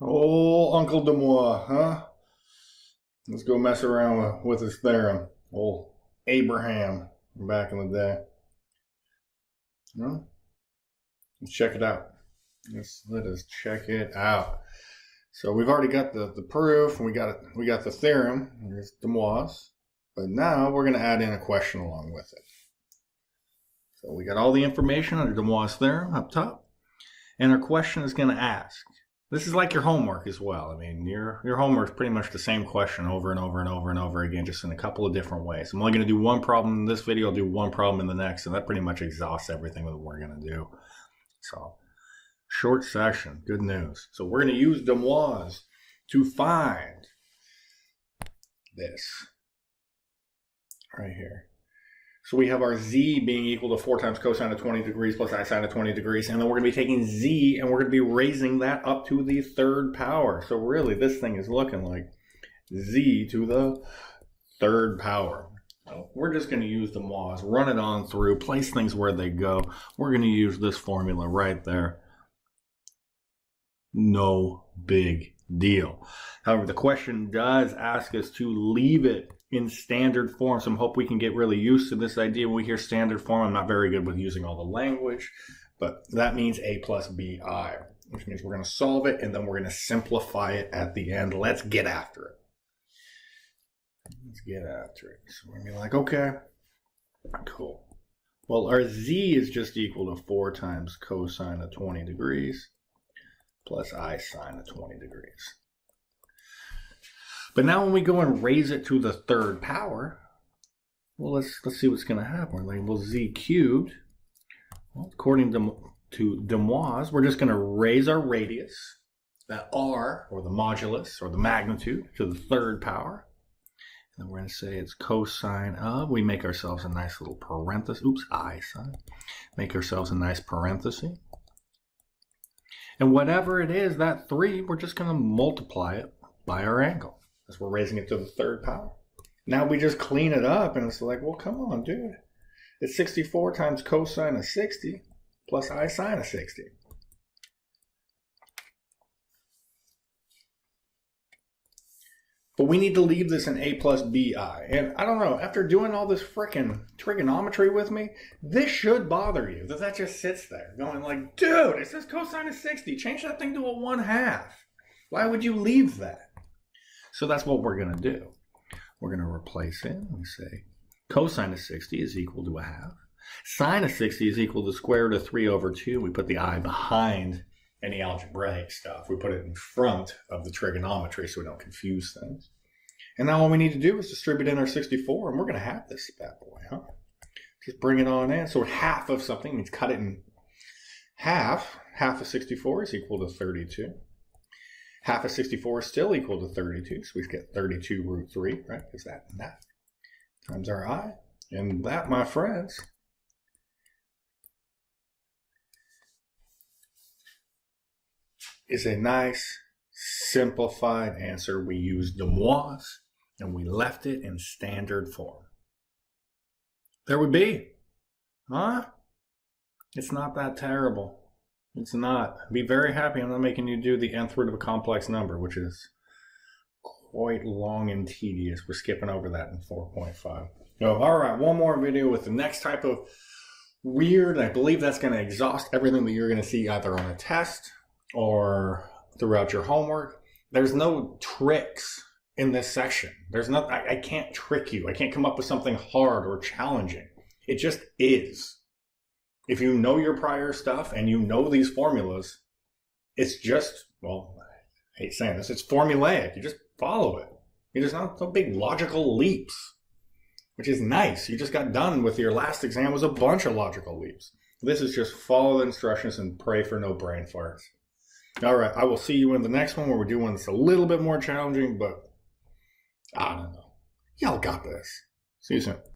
Old Uncle DeMoivre, huh? Let's go mess around with his theorem. Old Abraham back in the day. Well, let's check it out. Let us check it out. So we've already got the proof, and we got the theorem. Here's DeMoivre's. But now we're going to add in a question along with it. So we got all the information under DeMoivre's theorem up top, and our question is going to ask. This is like your homework as well. I mean, your homework is pretty much the same question over and over and over and over again, just in a couple of different ways. I'm only going to do one problem in this video. I'll do one problem in the next, and that pretty much exhausts everything that we're going to do. So, short section, good news. So we're going to use DeMoivre's to find this right here. So we have our z being equal to 4 times cosine of 20 degrees plus I sine of 20 degrees. And then we're going to be taking z and we're going to be raising that up to the third power. So really this thing is looking like z to the third power. So we're just going to use DeMoivre's, run it on through, place things where they go. We're going to use this formula right there. No big deal. However, the question does ask us to leave it in standard form, so I hope we can get really used to this idea. When we hear standard form, I'm not very good with using all the language, but that means a plus bi, which means we're going to solve it and then we're going to simplify it at the end. Let's get after it. Let's get after it. So we're going to be like, okay, cool. Well, our z is just equal to 4 times cosine of 20 degrees plus I sine of 20 degrees. But now when we go and raise it to the third power, well, let's see what's going to happen. We're like, well, z cubed, well, according to DeMoivre's, we're just going to raise our radius, that r, or the modulus, or the magnitude, to the third power. And then we're going to say it's cosine of, we make ourselves a nice little parenthesis, oops, I sine, make ourselves a nice parenthesis. And whatever it is, that 3, we're just going to multiply it by our angle, as we're raising it to the third power. Now we just clean it up, and it's like, well, come on, dude. It's 64 times cosine of 60 plus I sine of 60. But we need to leave this in a plus bi. And I don't know, after doing all this frickin' trigonometry with me, this should bother you, that just sits there going like, dude, it says cosine of 60. Change that thing to a 1/2. Why would you leave that? So that's what we're going to do. We're going to replace it. We say cosine of 60 is equal to 1/2. Sine of 60 is equal to the square root of 3 over 2. We put the I behind any algebraic stuff. We put it in front of the trigonometry so we don't confuse things. And now all we need to do is distribute in our 64, and we're going to have this bad boy, huh? Just bring it on in. So half of something means cut it in half. Half of 64 is equal to 32. Half of 64 is still equal to 32, so we get 32 root 3, right? Because that and that times our I. And that, my friends, is a nice, simplified answer. We used DeMoivre's, and we left it in standard form. There we be. Huh? It's not that terrible. It's not. Be very happy I'm not making you do the nth root of a complex number, which is quite long and tedious. We're skipping over that in 4.5. So, all right, one more video with the next type of weird. I believe that's going to exhaust everything that you're going to see either on a test or throughout your homework. There's no tricks in this section. There's no, I can't trick you. I can't come up with something hard or challenging. It just is. If you know your prior stuff and you know these formulas, it's just, well, I hate saying this, it's formulaic. You just follow it. There's not so big logical leaps, which is nice. You just got done with your last exam was a bunch of logical leaps. This is just follow the instructions and pray for no brain farts. All right, I will see you in the next one where we're doing this a little bit more challenging, but I don't know. Y'all got this. See you soon.